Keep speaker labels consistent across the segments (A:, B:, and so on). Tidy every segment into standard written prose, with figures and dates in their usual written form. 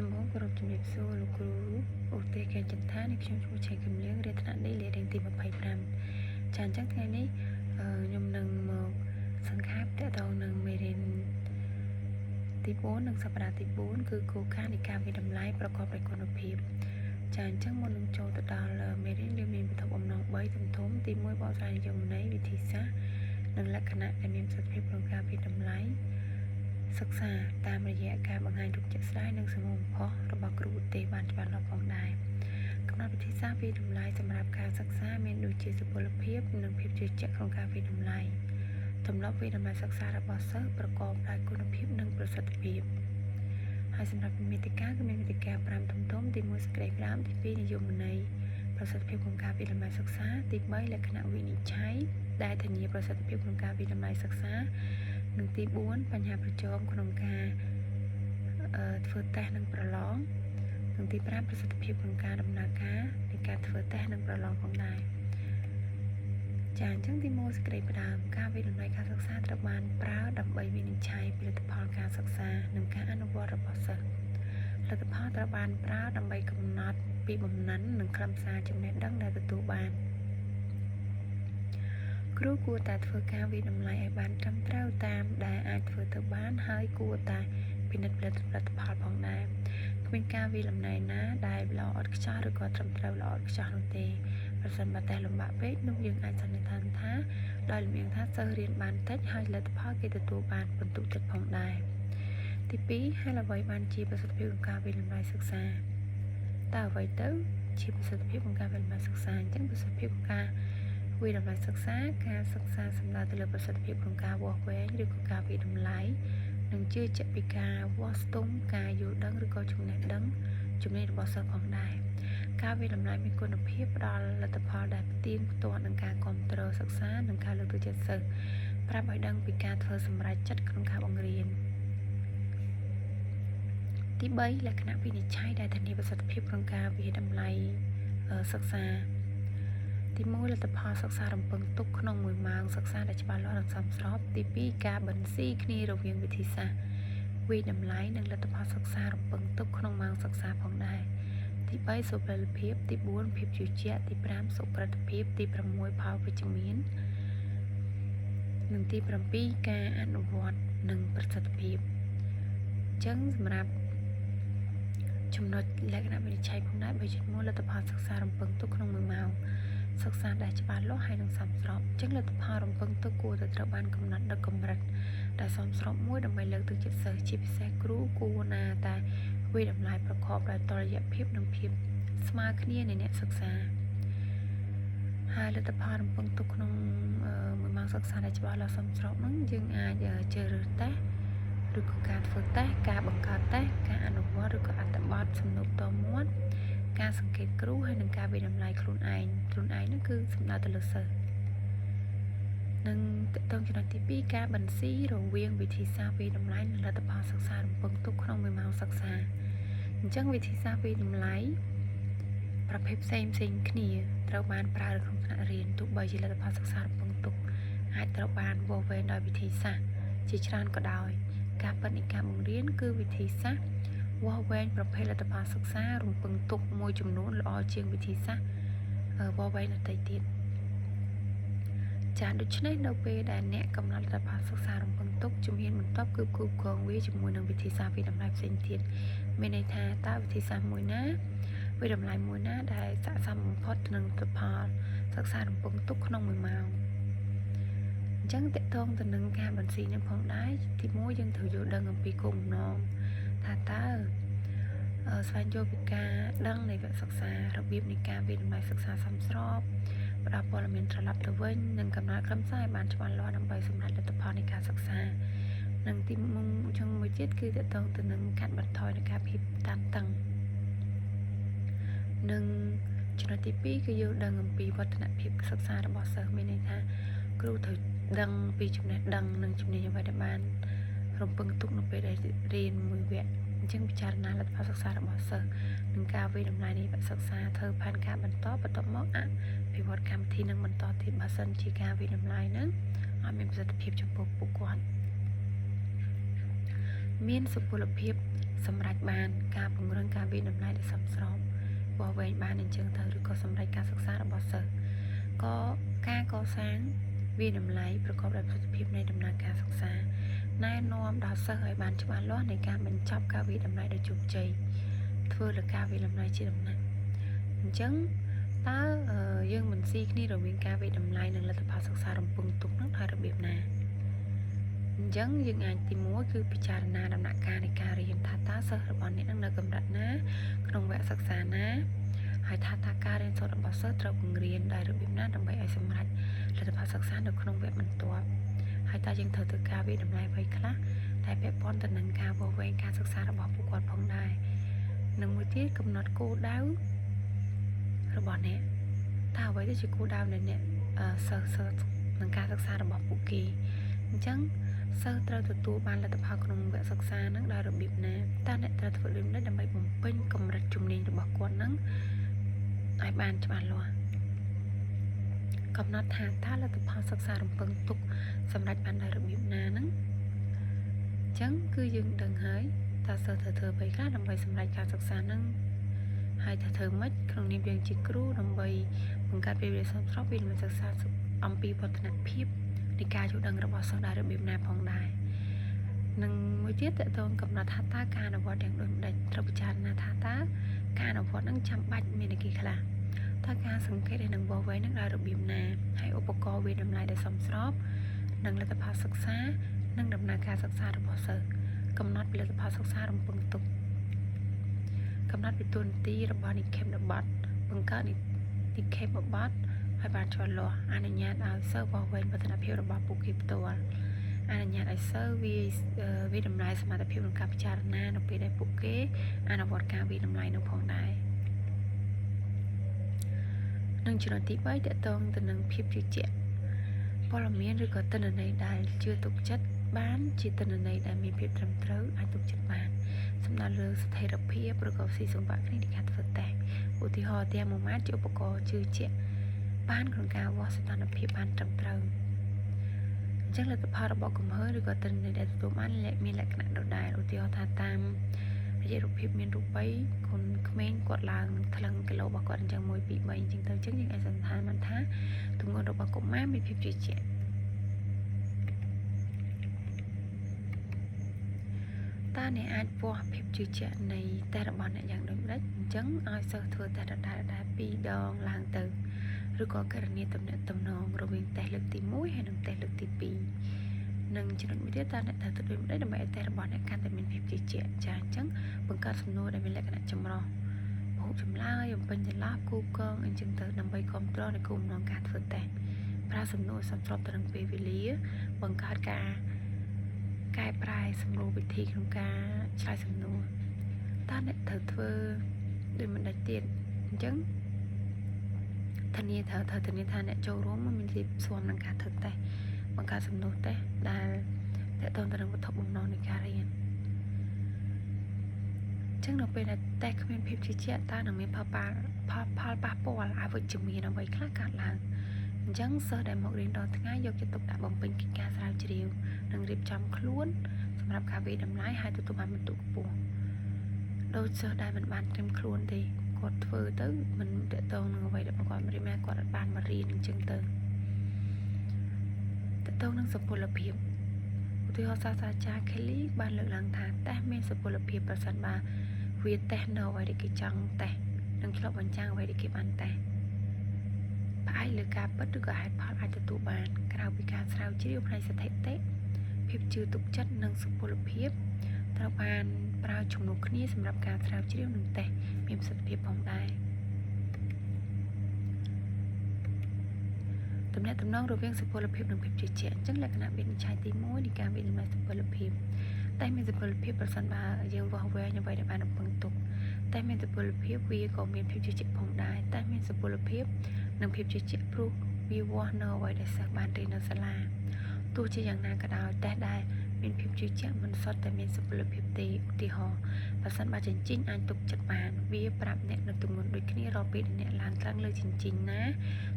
A: ដំបូងគោរពជំរាបសួរលោកគ្រូឧទ្ទេសកែចិន្តានេះខ្ញុំឈ្មោះឆៃកំលៀងរៀនថ្នាក់នេះលេខរៀងទី25ចាអញ្ចឹងថ្ងៃនេះខ្ញុំនឹងមកសង្ខេបតទៅនឹងមេរៀនទី4និងសប្តាហ៍ទី4គឺគោលការណ៍នៃការវិតម្លៃប្រកបដោយគុណភាពចាអញ្ចឹងមុននឹងចូលទៅដល់មេរៀនយើងមានវត្ថុបំណង3ធំទី1បកស្រាយនិយមន័យវិធីសាស្ត្រនិងលក្ខណៈដែលមានប្រសិទ្ធភាពក្នុងការវិតម្លៃសិក្សាតាមរយៈការបង្ហាញរូបជាក់ស្ដែងនិងសមូហផុសរបស់គ្រូឧទ្ទេសបានច្បាស់លាស់ផងដែរកំណត់វិធីសាស្ត្រវិតម្លៃសម្រាប់ការសិក្សាមានដូចជាសុពលភាពនិងភាពជឿជាក់ក្នុងការវិតម្លៃទម្លាប់វិតម្លៃសិក្សារបស់សិស្សប្រកបដោយគុណភាពនិងប្រសិទ្ធភាពហើយសម្រាប់មាតិកាគឺមានមាតិកា5ធំៗទី1សេចក្តីក្រាមទី2និយមន័យប្រសិទ្ធភាពក្នុងការវិតម្លៃសិក្សាទី3លក្ខណៈវិនិច្ឆ័យដែលធានាប្រសិទ្ធភាពក្នុងការវិតម្លៃសិក្សានិងទី4បញ្ហាប្រឈមក្នុងការធ្វើតេស្តនិងប្រឡងនិងទី5ប្រសិទ្ធភាពក្នុងការដំណើរការនៃការធ្វើតេស្តនិងប្រឡងផងដែរចាអញ្ចឹងទី1សេចក្តីផ្ដើមការវិតម្លៃការសិក្សាត្រូវបានប្រើដើម្បីវិនិច្ឆ័យផលិតផលការសិក្សានិងការអនុវត្តរបស់សិស្សលទ្ធផលត្រូវបានប្រើដើម្បីកំណត់ពីបំណិននិងខ្លឹមសារចំណេះដឹងដែលទទួលបានគ្រូគួរតែធ្វើការវិតម្លៃឲ្យបានត្រឹមត្រូវតាមដែលអាចធ្វើទៅបានហើយគួរតែពិនិត្យផលិតផលផងដែរគ្មានការវិតម្លៃណាដែលល្អឥតខ្ចោះឬក៏ត្រឹមត្រូវល្អឥតខ្ចោះនោះទេប្រសិនបើតែលំបាកពេកនោះយើងអាចសន្និដ្ឋានថាដោយលំអៀងថាសិស្សរៀនបានតិចហើយលទ្ធផលគេទទួលបានពិន្ទុតិចផងដែរទី2ហើយអ្វីបានជាប្រសិទ្ធភាពក្នុងការវិតម្លៃសិក្សាតើអ្វីទៅជាប្រសិទ្ធភាពក្នុងការវិតម្លៃសិក្សាអញ្ចឹងប្រសិទ្ធភាពក្នុងការវិតម្លៃសិក្សាការសិក្សាសំដៅទៅលើប្រសិទ្ធភាពក្នុងការវាស់វែងឬក៏ការវិតម្លៃនិងជឿជាក់ពីការវាស់ស្ទង់ការយល់ដឹងឬក៏ចំណេះដឹងជំនាញរបស់សិស្សផងដែរការវិតម្លៃមានគុណភាពផ្ដល់លទ្ធផលដែលផ្ទៀងផ្ទាត់នឹងការគ្រប់គ្រងសិក្សានិងការលើកទឹកចិត្តសិស្សប្រាប់ឲ្យដឹងពីការធ្វើសម្រេចចិត្តក្នុងការបង្រៀនទី3លក្ខណៈវិនិច្ឆ័យដែលធានាប្រសិទ្ធភាពក្នុងការវិតម្លៃសិក្សាទី1លទ្ធផលសិក្សារំពឹងទុកក្នុង1ម៉ោងសិក្សាដែលច្បាស់លាស់និងសមស្របទី2ការបន្ស៊ីគ្នារវាងវិធីសាស្ត្រវិតម្លៃនិងលទ្ធផលសិក្សារំពឹងទុកក្នុងម៉ោងសិក្សាផងដែរទី3សុពលភាពទី4ភាពជឿជាក់ទី5សុក្រិតភាពទី6ផលវិជ្ជមាននិងទី7ការអនុវត្តនិងប្រសិទ្ធភាពអញ្ចឹងសម្រាប់ចំណុចលក្ខណៈវិនិច្ឆ័យផងដែរ3.1លទ្ធផលសិក្សារំពឹងទុកក្នុង1ម៉ោងសិក្សាដែលច្បាស់លាស់ហើយនឹងសមស្របអញ្ចឹងលទ្ធផលរំពឹងទុកគួរតែត្រូវបានកំណត់ដល់កម្រិតដែលសមស្របមួយដើម្បីលើកទឹកចិត្តសិស្សជាពិសេសគ្រូគួរណាតែវិតម្លៃប្រកបដោយតុល្យភាពនិងភាពស្មើគ្នានៃអ្នកសិក្សាហើយលទ្ធផលរំពឹងទុកក្នុង1ម៉ោងសិក្សាដែលច្បាស់លាស់សមស្របហ្នឹងយើងអាចជ្រើសរើសតេស្តឬក៏ការធ្វើតេស្តការបង្កើតតេស្តការអនុវត្តឬក៏អត្ថបទសំណួរតមាត់ការសង្កេតគ្រូហើយនិងការវិតម្លៃខ្លួនឯងហ្នឹងគឺសំដៅទៅលើសិស្សនិងតកតងចំណុចទី2ការបន្ស៊ីរវាងវិធីសាស្ត្រវិតម្លៃនិងលទ្ធផលសិក្សារំពឹងទុកក្នុង1ម៉ោងសិក្សាអញ្ចឹងវិធីសាស្ត្រវិតម្លៃប្រភេទផ្សេងគ្នាត្រូវបានប្រើក្នុងថ្នាក់រៀនទោះបីជាលទ្ធផលសិក្សារំពឹងទុកអាចត្រូវបានវាស់វែងដោយវិធីសាស្ត្រជាច្រើនក៏ដោយការពិតនៃការបង្រៀនគឺវិធីសាស្ត្រវាស់វែងប្រភេទលទ្ធផលសិក្សារំពឹងទុកមួយចំនួនល្អជាងវិធីសាស្ត្រវាស់វែងដទៃទៀតចាដូច្នេះនៅពេលដែលអ្នកកំណត់លទ្ធផលសិក្សារំពឹងទុកជំហានបន្ទាប់គឺគូកងវាជាមួយនឹងវិធីសាស្ត្រវិតម្លៃផ្សេងទៀតមានន័យថាតើវិធីសាស្ត្រមួយណាវិតម្លៃមួយណាដែលស័ក្តិសមបំផុតនឹងលទ្ធផលសិក្សារំពឹងទុកក្នុង1ម៉ោងអញ្ចឹងតកតងទៅនឹងការបន្ស៊ីនឹងផងដែរទី1យើងត្រូវយល់ដឹងអំពីគោលបំណងថាតើស្វែងយល់ពីការដឹងនៃវគ្គសិក្សារបៀបនៃការវិតម្លៃសិក្សាសមស្របផ្ដល់ព័ត៌មានត្រឡប់ទៅវិញនិងកំណត់ខ្លឹមសារឲ្យបានច្បាស់លាស់ដើម្បីសម្រេចលទ្ធផលនៃការសិក្សានិងទីមួយទៀតគឺតកតងទៅនឹងកាត់បន្ថយនៃការភាពតានតឹងនិងចំណុចទី2គឺយល់ដឹងអំពីវឌ្ឍនភាពសិក្សារបស់សិស្សមានន័យថាគ្រូត្រូវដឹងពីចំណេះដឹងនិងជំនាញអ្វីដែលបានរំពឹងទុកនៅពេលដែលរៀនមួយវគ្គអញ្ចឹងពិចារណាលទ្ធផលសិក្សារបស់សិស្សនិងការវិតម្លៃនៃវគ្គសិក្សាធ្វើផែនការបន្តបន្ទាប់មកអភិវឌ្ឍកម្មវិធីនឹងបន្តទៀតបើសិនជាការវិតម្លៃហ្នឹងអត់មានប្រសិទ្ធភាពចំពោះពួកគាត់មានសុពលភាព សម្រាប់បានការពង្រឹងការវិតម្លៃដែលសមស្របបវែងបានអញ្ចឹងទៅឬក៏សម្រាប់ការសិក្សារបស់សិស្សក៏ការកសាងវិតម្លៃប្រកបដោយប្រសិទ្ធភាពនៃដំណើរការសិក្សាណែនាំដល់សិស្សឲ្យបានច្បាស់លាស់នៃការបញ្ចប់ការវិតម្លៃដោយជោគជ័យធ្វើលើការវិតម្លៃជាដំណាក់អញ្ចឹងតើយើងមិនស៊ីគ្នារវាងការវិតម្លៃនិងលទ្ធផលសិក្សារំពឹងទុកនោះដោយរបៀបណាអញ្ចឹងយើងអាចទី1គឺពិចារណាដំណាក់កាលនៃការរៀនថាតើសិស្សរបស់អ្នកនឹងនៅកម្រិតណាក្នុងវគ្គសិក្សាណាហើយថាតើការរៀនសូត្ររបស់សិស្សត្រូវបង្រៀនដោយរបៀបណាដើម្បីឲ្យសម្រេចលទ្ធផលសិក្សានៅក្នុងវគ្គបន្ទាប់ហើយតើយើងត្រូវធ្វើការវិតម្លៃអ្វីខ្លះដែលពាក់ព័ន្ធទៅនឹងការវាស់វែងការសិក្សារបស់ពួកគាត់ផងដែរនិងមួយទៀតកំណត់គោលដៅរបស់អ្នកតើអ្វីទៅជាគោលដៅនៃអ្នកសិស្សនឹងការសិក្សារបស់ពួកគេអញ្ចឹងសិស្សត្រូវទទួលបានលទ្ធផលក្នុងវគ្គសិក្សានឹងដោយរបៀបណាតើអ្នកត្រូវធ្វើដូចម្តេចដើម្បីបំពេញកម្រិតជំនាញរបស់គាត់នឹងឲ្យបានច្បាស់លាស់កំណត់ថាតើលទ្ធផលសិក្សារំពឹងទុកសម្រាប់បានដោយរបៀបណាហ្នឹងអញ្ចឹងគឺយើងដឹងហើយតើសិស្សត្រូវធ្វើអ្វីខ្លះដើម្បីសម្រេចការសិក្សាហ្នឹងហើយថាធ្វើម៉េចក្នុងនាមយើងជាគ្រូដើម្បីបង្កើតពេលវេលាសមស្របពេលសិក្សាអំពីវឌ្ឍនភាពនៃការយល់ដឹងរបស់សិស្សដោយរបៀបណាផងដែរនិងមួយទៀតតើតើកំណត់ថាតើការអនុវត្តយ៉ាងដូចម្តេចត្រូវពិចារណាថាតើការអនុវត្តហ្នឹងចាំបាច់មានអីខ្លះតើការសង្កេតនឹងបវវែងនឹងដោយរបៀបណាហើយឧបករណ៍វិតម្លៃដែលសមស្របនិងលទ្ធផលសិក្សានិងដំណើរការសិក្សារបស់សិស្សកំណត់លទ្ធផលសិក្សារំពឹងទុកកំណត់ពីតួនាទីរបស់និក្ខេបបទបង្កើតនិក្ខេបបទឲ្យបានច្បាស់លាស់អនុញ្ញាតឲ្យសិស្សបវវែងវឌ្ឍនភាពរបស់ពួកគេផ្ទាល់អនុញ្ញាតឲ្យសិស្សវិតម្លៃសមត្ថភាពក្នុងការពិចារណានៅពេលដែលពួកគេអនុវត្តការវិតម្លៃនោះផងដែរនិងចំណុចទី3តកតងទៅនឹងភាពជឿជាក់ព័ត៌មានឬក៏ទិន្នន័យដែលជឿទុកចិត្តបានជាទិន្នន័យដែលមានភាពត្រឹមត្រូវអាចទុកចិត្តបានសំដៅលើស្ថិរភាពឬក៏ស៊ីសង្វាក់គ្នានៃការធ្វើតេស្តឧទាហរណ៍ទាំងមួយម៉ាត់ជាឧបករណ៍ជឿជាក់បានក្នុងការវាស់ស្ថានភាពបានត្រឹមត្រូវអញ្ចឹងលទ្ធផលរបស់កំហុសឬក៏ទិន្នន័យដែលទទួលបានមានលក្ខណៈដដែលឧទាហរណ៍ថាតាមរយៈរូបភាពមានរូប3គុណក្មេងគាត់ឡើងនឹងថ្លឹងគីឡូរបស់គាត់អញ្ចឹង1 2 3អញ្ចឹងទៅអញ្ចឹងយើងអាចសន្និដ្ឋានបានថាទម្ងន់របស់កុមារមានភាពជឿជាក់តើអ្នកអាចវាស់ភាពជឿជាក់នៃតេស្តរបស់អ្នកយ៉ាងដូចម្តេចអញ្ចឹងឲ្យសិស្សធ្វើតេស្តដដែល2ដងឡើងទៅឬក៏ករណីទំនាក់ទំនងរវាងតេស្តលើកទី1ហើយនិងតេស្តលើកទី2និងចំណុចមួយទៀតតើអ្នកត្រូវធ្វើដូចម្តេចដើម្បីឲ្យតេស្តរបស់អ្នកកាន់តែមានភាពជឿជាក់ចាអញ្ចឹងបង្កើតសំណួរដែលមានលក្ខណៈចម្រុះពហុចម្លើយបំពេញចន្លោះគូកងអញ្ចឹងទៅដើម្បីគ្រប់គ្រងនៃគោលបំណងការធ្វើតេស្តប្រើសំណួរសមស្របទៅនឹងពេលវេលាបង្កើតការកែប្រែសម្រួលវិធីក្នុងការឆ្លើយសំណួរតើអ្នកត្រូវធ្វើដូចម្តេចទៀតអញ្ចឹងធានាថាអ្នកចូលរួមមានលៀបស្វមនឹងការធ្វើតេស្តបង្កើតសំណួរតេស្តដែលតកតងទៅនឹងវត្ថុបំណងនៃការរៀនអញ្ចឹងនៅពេលដែលតេស្តគ្មានភាពជឿជាក់តើនឹងមានផលប៉ះពាល់អវិជ្ជមានអ្វីខ្លះកើតឡើងអញ្ចឹងសិស្សដែលមករៀនដល់ថ្ងៃយកចិត្តទុកដាក់បំពេញកិច្ចការស្រាវជ្រាវនិងរៀបចំខ្លួនសម្រាប់ការវិតម្លៃហើយទទួលបានពិន្ទុខ្ពស់ដោយសិស្សដែលមិនបានត្រៀមខ្លួនទេគាត់ធ្វើទៅមិនតកតងនឹងអ្វីដែលគាត់រៀនមកគាត់អត់បានមករៀនអញ្ចឹងទៅតកតងនឹងសុពលភាពឧទាហរណ៍សាស្ត្រាចារ្យ Kelly បានលើកឡើងថាតេស្តមានសុពលភាពប្រសិនបើវាតេស្តនៅអ្វីដែលគេចង់តេស្តនិងឆ្លុះបញ្ចាំងអ្វីដែលគេបានតេស្តផ្អែកលើការពិតឬក៏ហេតុផលអាចទទួលបានក្រៅពីការស្រាវជ្រាវផ្នែកស្ថិតិភាពជឿទុកចិត្តនិងសុពលភាពត្រូវបានប្រើជំនួសគ្នាសម្រាប់ការស្រាវជ្រាវនិងតេស្តមានប្រសិទ្ធភាពផងដែរទំនាក់ទំនងរវាងសុពលភាពនិងភាពជឿជាក់អញ្ចឹងលក្ខណៈវិនិច្ឆ័យទី1នៃការវិនិច្ឆ័យសុពលភាពតែមានសុពលភាពប្រសិនបើយើងវាស់វែងអ្វីដែលបានរំពឹងទុកតែមានសុពលភាពវាក៏មានភាពជឿជាក់ផងដែរតែមានសុពលភាពនិងភាពជឿជាក់ព្រោះវាវាស់នៅអ្វីដែលសិស្សបានរៀននៅសាលាទោះជាយ៉ាងណាក៏ដោយតេស្តដែលមានភាពជឿជាក់មិនសុទ្ធតែមានសុពលភាពទេឧទាហរណ៍បើសិនបើចិញ្ចៀនអាចទុកចិត្តបានវាប្រាប់អ្នកនៅទម្ងន់ដូចគ្នារាល់ពេលដែលអ្នកឡើងថ្លឹងលើចិញ្ចៀនណា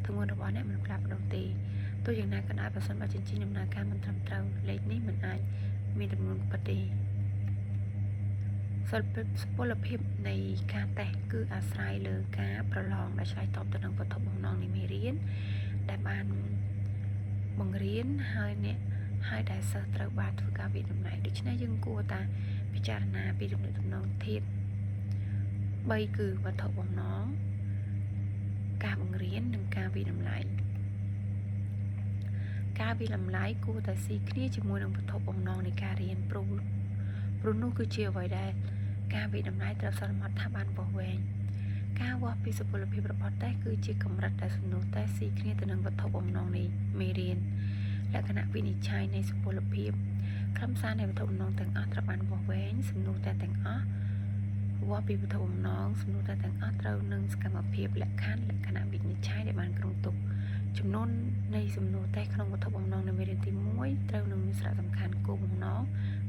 A: ទម្ងន់របស់អ្នកមិនផ្លាស់ប្ដូរទេទោះយ៉ាងណាក៏ដោយបើសិនបើចិញ្ចៀនដំណើរការមិនត្រឹមត្រូវលេខនេះមិនអាចមានទម្ងន់ពិតទេ សុពលភាពនៃការតេស្តគឺអាស្រ័យលើការប្រឡងដែលឆ្លើយតបទៅនឹងវត្ថុបំណងនៃមេរៀនដែលបានបង្រៀនហើយដែលសិស្សត្រូវបានធ្វើការវិនិច្ឆ័យដូច្នេះយើងគួរតែពិចារណាពីទំនាក់ទំនងធាតុ3គឺវត្ថុបំណងការបង្រៀននិងការវិនិច្ឆ័យការវិលំឡាយគួរតែស៊ីគ្នាជាមួយនឹងវត្ថុបំណងនៃការរៀនព្រោះនោះគឺជាអ្វីដែលការវិដំណ័យត្រូវសន្មត់ថាបានបោះវែងការវាស់ពីសុពលភាពរបស់តេស្តគឺជាកម្រិតដែលសំណួរតេស្តស៊ីគ្នាទៅនឹងវត្ថុបំណងនៃមេរៀនលក្ខណៈវិនិច្ឆ័យនៃសុពលភាពខ្លឹមសារនៃវត្ថុបំណងទាំងអស់ត្រូវបានវាស់វែងសំណួរតេស្តទាំងអស់វាស់ពីវត្ថុបំណងសំណួរតេស្តទាំងអស់ត្រូវនឹងសកម្មភាពលក្ខខណ្ឌលក្ខណៈវិនិច្ឆ័យដែលបានគ្រោងទុកចំនួននៃសំណួរតេស្តក្នុងវត្ថុបំណងនៃមេរៀនទី1ត្រូវនឹងមានសារៈសំខាន់គោលបំណង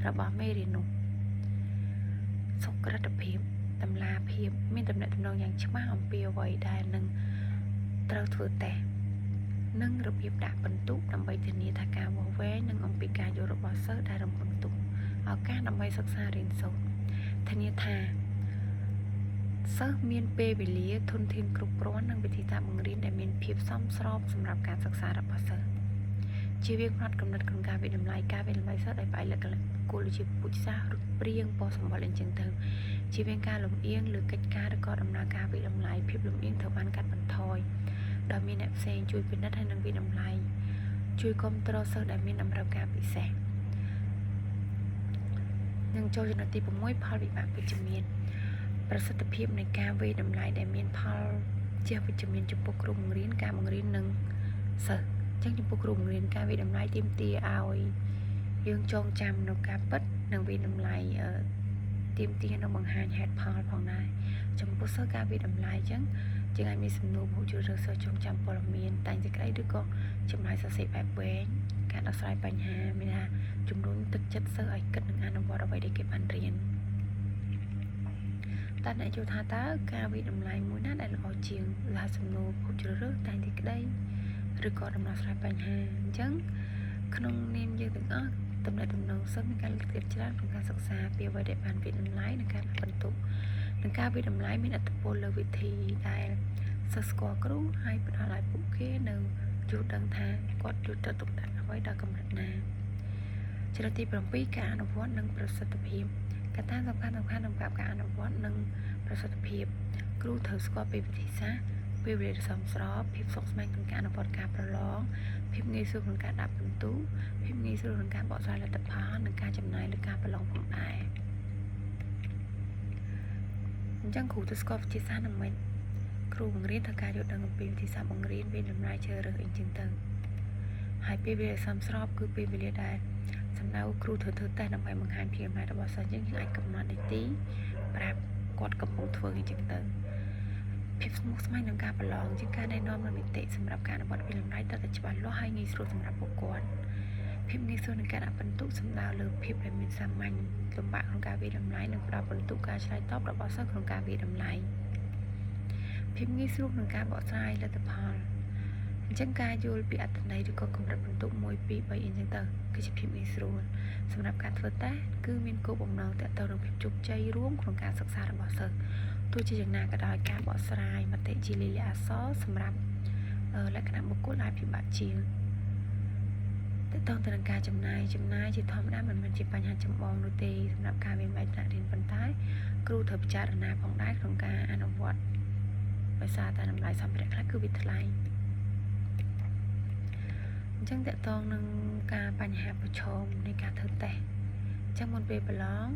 A: របស់មេរៀននោះសុក្រិតភាពតម្លាភាពមានទំនាក់ទំនងយ៉ាងច្បាស់អំពីអ្វីដែលនឹងត្រូវធ្វើតេស្តនិងរបៀបដាក់ពិន្ទុដើម្បីធានាថាការវាស់វែងនិងអំពីការយល់របស់សិស្សដែលរំពឹងទុកឱកាសដើម្បីសិក្សារៀនសូត្រធានាថាសិស្សមានពេលវេលាធនធានគ្រប់គ្រាន់និងវិធីសាស្ត្របង្រៀនដែលមានភាពសមស្របសម្រាប់ការសិក្សារបស់សិស្សជាវាផ្នត់កំណត់ក្នុងការវិតម្លៃសិស្សដោយផ្អែកលើគោលជាពុទ្ធសាស្ត្រឬព្រៀងបោះសម្បល់អញ្ចឹងទៅជាវាការលំអៀងលើកិច្ចការឬក៏ដំណើរការវិតម្លៃភាពលំអៀងត្រូវបានកាត់បន្ថយដោយមានអ្នកផ្សេងជួយពិនិត្យហើយនឹងវិតម្លៃជួយគ្រប់គ្រងសិស្សដែលមានតម្រូវការពិសេសនឹងចូលចំណុចទី6ផលវិបាកវិជ្ជមានប្រសិទ្ធភាពនៃការវិតម្លៃដែលមានផលជាវិជ្ជមានចំពោះគ្រូបង្រៀនការបង្រៀននិងសិស្សចឹងចំពោះគ្រូបង្រៀនការវិតម្លៃទាមទារឲ្យយើងចងចាំនៅការពិតនិងវិតម្លៃទាមទារនៅបង្ហាញហេតុផលផងដែរចំពោះសិស្សការវិតម្លៃចឹងយើងអាចមានសំណួរពូជឿសិស្សចងចាំព័ត៌មានតែងសេចក្តីឬក៏ចំណាយសរសេរបែបវែងការដោះស្រាយបញ្ហាមានថាជំរុញទឹកចិត្តសិស្សឲ្យគិតនិងអនុវត្តអ្វីដែលគេបានរៀនតើអ្នកយល់ថាតើការវិតម្លៃមួយណាដែលល្អជាងថាសំណួរពូជឿតែងសេចក្តីឬក៏ដំណោះស្រាយបញ្ហាអញ្ចឹងក្នុងនាមយើងទាំងអស់តំណែងតំណងសិស្សមានការលើកទឹកចិត្តច្រើនក្នុងការសិក្សាពីអ្វីដែលបានវិតម្លៃនិងការដាក់បន្ទុកនិងការវិតម្លៃមានឥទ្ធិពលលើវិធីដែលសិស្សស្គាល់គ្រូហើយផ្ដល់ឲ្យពួកគេនៅយល់ដឹងថាគាត់យកទៅទុកដាក់អ្វីដល់កម្រិតណាចំណុចទី7ការអនុវត្តនិងប្រសិទ្ធភាពកត្តាសំខាន់ក្នុងការអនុវត្តនិងប្រសិទ្ធភាពគ្រូត្រូវស្គាល់ពីវិធីសាស្ត្រពេលវេលាសមស្របភាពសុខស្មែងក្នុងការអនុវត្តការប្រឡងភាពងាយស្រួលក្នុងការដាក់ពិន្ទុភាពងាយស្រួលក្នុងការបកស្រាយលទ្ធផលនិងការចំណាយលើការប្រឡងផងដែរអញ្ចឹងគ្រូត្រូវស្គាល់វិធីសាស្ត្រនឹងមិនគ្រូបង្រៀនត្រូវការយល់ដឹងអំពីវិធីសាស្ត្របង្រៀនមានតម្លៃជ្រើសរើសអីចឹងទៅហើយពេលវេលាសមស្របគឺពេលវេលាដែលសម្ដៅគ្រូធ្វើតេស្តដើម្បីបង្ហាញពីអំណាចរបស់សិស្សយើងអាចកំណត់នីតិប្រាប់គាត់កំពុងធ្វើអីចឹងទៅភាពស្មុគស្មាញនឹងការប្រឡងជាការណែនាំនូវនីតិសម្រាប់ការអនុវត្តវិលំដៃទៅតែច្បាស់លាស់ហើយងាយស្រួលសម្រាប់ពួកគាត់ភាពងាយស្រួលនៃការដាក់ពិន្ទុសំដៅលើភាពដែលមានសាមញ្ញលំបាកក្នុងការវិលំដៃនិងផ្ដល់ពិន្ទុការឆ្លើយតបរបស់សិស្សក្នុងការវិលំដៃភាពងាយស្រួលក្នុងការបកស្រាយលទ្ធផលអញ្ចឹងការយល់ពីអត្ថន័យឬក៏កម្រិតពិន្ទុ1 2 3អីចឹងទៅគឺជាភាពងាយស្រួលសម្រាប់ការធ្វើតេស្តគឺមានគោលបំណងទាក់ទងនឹងភាពជោគជ័យរួមក្នុងការសិក្សារបស់សិស្សទោះជាយ៉ាងណាក៏ដោយការបកស្រាយមតិជាលិលាអក្សរសម្រាប់លក្ខណៈបុគ្គលអាចពិបាកជាងទាក់ទងទៅនឹងការចំណាយជាធម្មតាមិនមែនជាបញ្ហាចម្បងនោះទេសម្រាប់ការវិនិច្ឆ័យថ្នាក់រៀនប៉ុន្តែគ្រូត្រូវពិចារណាផងដែរក្នុងការអនុវត្តដោយសារតែតម្លៃសម្ភារៈខ្លះគឺវាថ្លៃអញ្ចឹងទាក់ទងនឹងការបញ្ហាប្រឈមនៃការធ្វើតេស្តអញ្ចឹងមុនពេលប្រឡង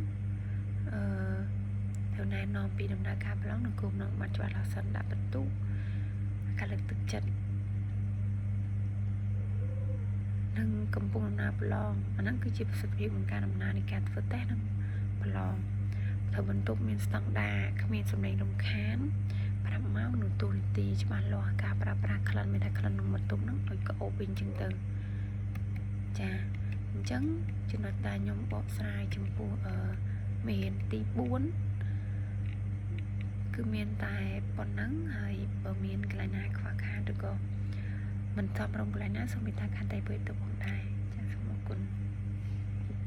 A: ត្រូវណែនាំពីដំណើរការប្រឡងនិងគោលបំណងបានច្បាស់លាស់សិនដាក់បន្ទុកការលើកទឹកចិត្តនិងកំពុងដំណើរប្រឡងអាហ្នឹងគឺជាប្រសិទ្ធភាពក្នុងការដំណើរនៃការធ្វើតេស្តនិងប្រឡងត្រូវបន្ទុកមានស្តង់ដារគ្មានសំឡេងរំខាន5ម៉ោងនៅទូនីតិច្បាស់លាស់ការប្រើប្រាស់ក្លិនមានតែក្លិនក្នុងបន្ទុកហ្នឹងឲ្យក្អូបវិញចឹងទៅចាអញ្ចឹងចំណុចដែលខ្ញុំបកស្រាយចំពោះមេរៀនទី4គឺមានតែប៉ុណ្ណឹងហើយបើមានកន្លែងណាខ្វះខាតឬក៏មិនសមរម្យកន្លែងណាសូមមេត្តាខន្តីពើទៅផងដែរចាសូមអរគុណ